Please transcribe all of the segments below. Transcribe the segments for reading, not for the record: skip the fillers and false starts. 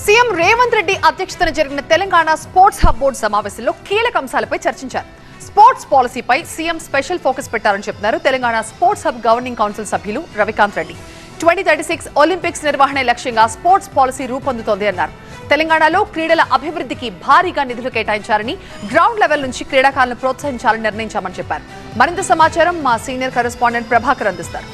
CM Revanth Reddy అధ్యక్షతన జరిగిన Telangana sports hub board సమావేశంలో కీలక అంశాలపై చర్చించారు. స్పోర్ట్స్ పాలసీపై సీఎం స్పెషల్ ఫోకస్ పెట్టారని చెప్తున్నారు Telangana sports hub governing council సభ్యులు రవికాంత్ రెడ్డి. 2036 ఒలింపిక్స్ నిర్వహణ లక్ష్యంగా స్పోర్ట్స్ పాలసీ రూపొందుతోంది అన్నారు. తెలంగాణలో క్రీడల అభివృద్ధికి భారీగా నిధులు కేటాయించారని, గ్రౌండ్ లెవెల్ నుంచి క్రీడాకారులను ప్రోత్సహించాలని నిర్ణయించామని చెప్పారు. మరింత సమాచారం మా సీనియర్ కరెస్పాండెంట్ ప్రభాకర్ అందిస్తారు.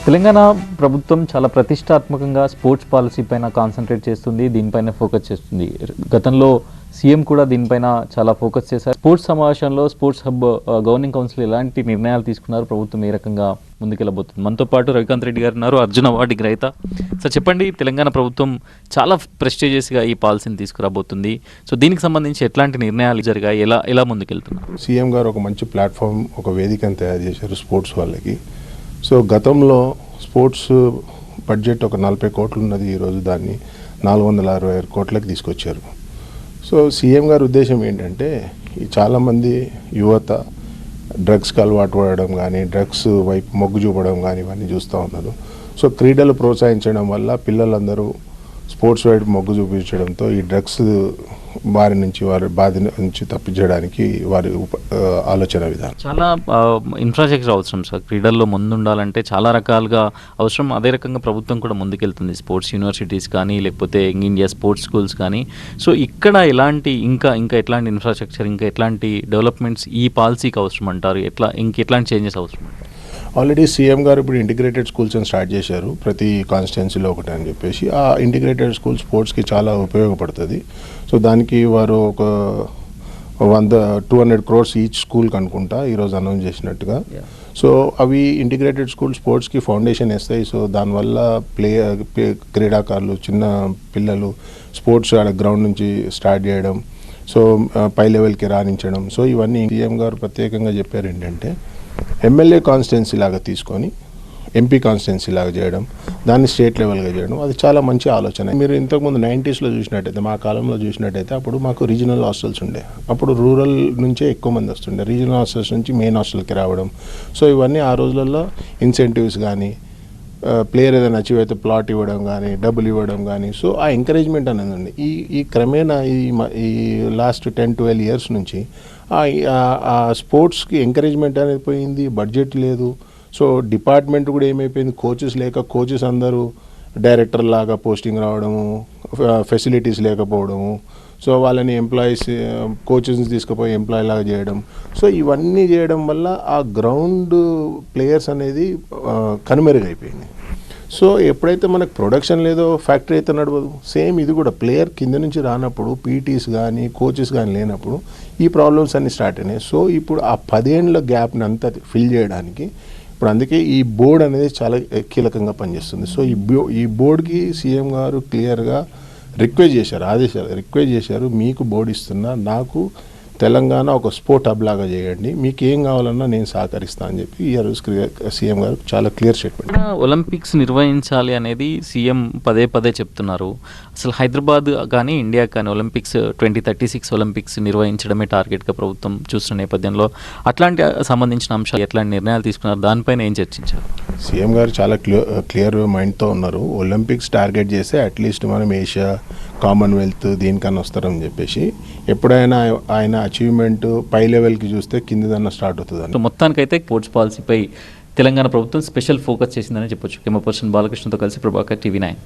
తెలంగాణ ప్రభుత్వం చాలా ప్రతిష్టాత్మకంగా స్పోర్ట్స్ పాలసీ పైన కాన్సన్ట్రేట్ చేస్తుంది, దీనిపైన ఫోకస్ చేస్తుంది. గతంలో సీఎం కూడా దీనిపైన చాలా ఫోకస్ చేశారు. స్పోర్ట్స్ సమావేశంలో స్పోర్ట్స్ హబ్ గవర్నింగ్ కౌన్సిల్ ఎలాంటి నిర్ణయాలు తీసుకున్నారు, ప్రభుత్వం ఏ రకంగా ముందుకెళ్ళబోతుంది? మనతో పాటు రవికాంత్ రెడ్డి గారు ఉన్నారు, అర్జున అవార్డు గ్రహీత. సార్ చెప్పండి, తెలంగాణ ప్రభుత్వం చాలా ప్రెస్టీజియస్గా ఈ పాలసీని తీసుకురాబోతుంది. సో దీనికి సంబంధించి ఎట్లాంటి నిర్ణయాలు జరిగాయి, ఎలా ముందుకెళ్తున్నారు? సీఎం గారు ఒక మంచి ప్లాట్ఫామ్, ఒక వేదికను తయారు చేశారు స్పోర్ట్స్ వాళ్ళకి. సో గతంలో స్పోర్ట్స్ బడ్జెట్ ఒక 40 కోట్లు ఉన్నది, ఈరోజు దాన్ని 465 కోట్లకి తీసుకొచ్చారు. సో సీఎం గారి ఉద్దేశం ఏంటంటే, ఈ చాలామంది యువత డ్రగ్స్కి అలవాటు పడడం కానీ, డ్రగ్స్ వైపు మొగ్గు చూపడం కానీ ఇవన్నీ చూస్తూ ఉన్నారు. సో క్రీడలు ప్రోత్సహించడం వల్ల పిల్లలందరూ స్పోర్ట్స్ వైపు మొగ్గు చూపించడంతో ఈ డ్రగ్స్ బారి నుంచి తప్పించడానికి వారి ఆలోచన విధానం. చాలా ఇన్ఫ్రాస్ట్రక్చర్ అవసరం సార్, క్రీడల్లో ముందుండాలంటే చాలా రకాలుగా అవసరం. అదే రకంగా ప్రభుత్వం కూడా ముందుకెళ్తుంది, స్పోర్ట్స్ యూనివర్సిటీస్ కానీ, లేకపోతే యంగ్ ఇండియా స్పోర్ట్స్ స్కూల్స్ కానీ. సో ఇక్కడ ఎలాంటి ఇంకా ఎట్లాంటి ఇన్ఫ్రాస్ట్రక్చర్, ఇంకా ఎట్లాంటి డెవలప్మెంట్స్ ఈ పాలసీకి అవసరం అంటారు? ఎట్లాంటి చేంజెస్ అవసరం? ఆల్రెడీ సీఎం గారు ఇప్పుడు ఇంటిగ్రేటెడ్ స్కూల్స్ అని స్టార్ట్ చేశారు, ప్రతి కాన్స్టిట్యున్సీలో ఒకటి అని చెప్పేసి. ఆ ఇంటిగ్రేటెడ్ స్కూల్ స్పోర్ట్స్కి చాలా ఉపయోగపడుతుంది. సో దానికి వారు ఒక 200 crores ఈచ్ స్కూల్కి అనుకుంటా ఈరోజు అనౌన్స్ చేసినట్టుగా. సో అవి ఇంటిగ్రేటెడ్ స్కూల్ స్పోర్ట్స్కి ఫౌండేషన్ వేస్తాయి. సో దానివల్ల క్రీడాకారులు, చిన్న పిల్లలు స్పోర్ట్స్ గ్రౌండ్ నుంచి స్టార్ట్ చేయడం, సో పై లెవెల్కి రాణించడం. సో ఇవన్నీ సీఎం గారు ప్రత్యేకంగా చెప్పారు ఏంటంటే, ఎమ్మెల్యే కాన్స్టిట్యున్సీ లాగా తీసుకొని ఎంపీ కాన్స్టిట్యున్సీ లాగా చేయడం, దాన్ని స్టేట్ లెవెల్గా చేయడం, అది చాలా మంచి ఆలోచన. మీరు ఇంతకుముందు 90sలో చూసినట్టయితే, మా కాలంలో చూసినట్టయితే, అప్పుడు మాకు రీజనల్ హాస్టల్స్ ఉండే. అప్పుడు రూరల్ నుంచే ఎక్కువ మంది వస్తుండే, రీజనల్ హాస్టల్స్ నుంచి మెయిన్ హాస్టల్కి రావడం. సో ఇవన్నీ ఆ రోజులలో ఇన్సెంటివ్స్ కానీ, ప్లేయర్ ఏదైనా అచీవ్ అయితే ప్లాట్ ఇవ్వడం కానీ, డబ్బులు ఇవ్వడం కానీ, సో ఆ ఎంకరేజ్మెంట్ అనేది ఉంది. ఈ క్రమేణా ఈ లాస్ట్ 10-12 years నుంచి ఆ స్పోర్ట్స్కి ఎంకరేజ్మెంట్ అనేది పోయింది, బడ్జెట్ లేదు. సో డిపార్ట్మెంట్ కూడా ఏమైపోయింది, కోచెస్ లేక, కోచెస్ అందరూ డైరెక్టర్ లాగా పోస్టింగ్ రావడము, ఫెసిలిటీస్ లేకపోవడము. సో వాళ్ళని ఎంప్లాయీస్, కోచెస్ని తీసుకుపోయి ఎంప్లాయీ లాగా చేయడం. సో ఇవన్నీ చేయడం వల్ల ఆ గ్రౌండ్ ప్లేయర్స్ అనేది కనుమరుగైపోయింది. సో ఎప్పుడైతే మనకు ప్రొడక్షన్ లేదో ఫ్యాక్టరీ అయితే నడవదు. సేమ్ ఇది కూడా ప్లేయర్ కింద నుంచి రానప్పుడు, పీటీస్ కానీ కోచెస్ కానీ లేనప్పుడు ఈ ప్రాబ్లమ్స్ అన్నీ స్టార్ట్ అయినాయి. సో ఇప్పుడు ఆ 10 ఏళ్ల గ్యాప్ని అంతా ఫిల్ చేయడానికి ఇప్పుడు అందుకే ఈ బోర్డు అనేది చాలా కీలకంగా పనిచేస్తుంది. సో ఈ బోర్డుకి సీఎం గారు క్లియర్గా రిక్వెస్ట్ చేశారు, మీకు బోర్డు ఇస్తున్నా, నాకు తెలంగాణ ఒక స్పోర్ట్ హబ్ లాగా చేయండి, మీకు ఏం కావాలన్నా నేను సహకరిస్తాను అని చెప్పి ఈ రోజు సీఎం గారు చాలా క్లియర్ స్టేట్మెంట్. ఒలింపిక్స్ నిర్వహించాలి అనేది సీఎం పదే చెప్తున్నారు. అసలు హైదరాబాద్ కానీ, ఇండియా కానీ ఒలింపిక్స్ 2036 ఒలింపిక్స్ నిర్వహించడమే టార్గెట్గా ప్రభుత్వం చూస్తున్న నేపథ్యంలో అట్లాంటి సంబంధించిన అంశాలు ఎట్లాంటి నిర్ణయాలు తీసుకున్నారు, దానిపైన ఏం చర్చించారు? సీఎం గారు చాలా క్లియర్ మైండ్తో ఉన్నారు. ఒలింపిక్స్ టార్గెట్ చేస్తే అట్లీస్ట్ మనం ఏషియా, కామన్వెల్త్ దీనికన్నా వస్తారని చెప్పేసి. ఎప్పుడైనా ఆయన అచీవ్మెంట్ పై లెవెల్కి చూస్తే కిందదన్నా స్టార్ట్ అవుతుంది. మొత్తానికైతే స్పోర్ట్స్ పాలసీపై తెలంగాణ ప్రభుత్వం స్పెషల్ ఫోకస్ చేసిందని చెప్పొచ్చు. కెమెరా పర్సన్ బాలకృష్ణతో కలిసి ప్రభాకర్, TV9.